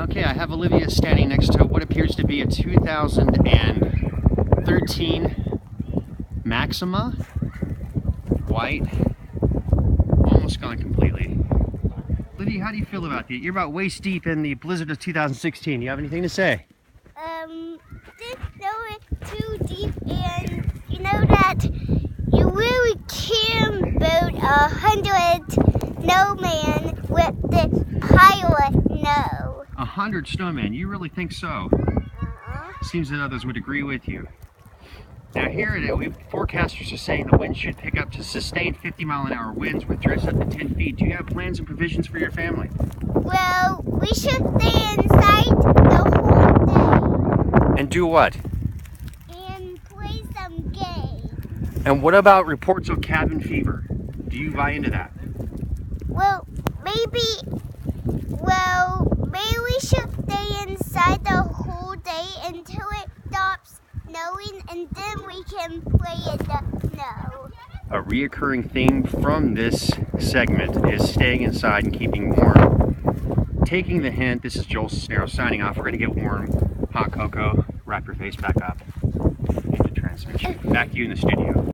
Okay, I have Olivia standing next to what appears to be a 2013 Maxima. White. Almost gone completely. Olivia, how do you feel about that? You're about waist deep in the blizzard of 2016. Do you have anything to say? Didn't know it too deep, and you know that you really can build 100 snowman with the pilot no. 100 snowmen, you really think so? Seems that others would agree with you. Now here forecasters are saying the wind should pick up to sustained 50-mile-an-hour winds with drifts up to 10 feet. Do you have plans and provisions for your family? Well, we should stay inside the whole day. And do what? And play some games. And what about reports of cabin fever? Do you buy into that? Well, maybe we should stay inside the whole day until it stops snowing, and then we can play in the snow. A reoccurring theme from this segment is staying inside and keeping warm. Taking the hint, this is Joel Cisneros signing off. We're going to get warm. Hot cocoa, wrap your face back up into transmission. Back to you in the studio.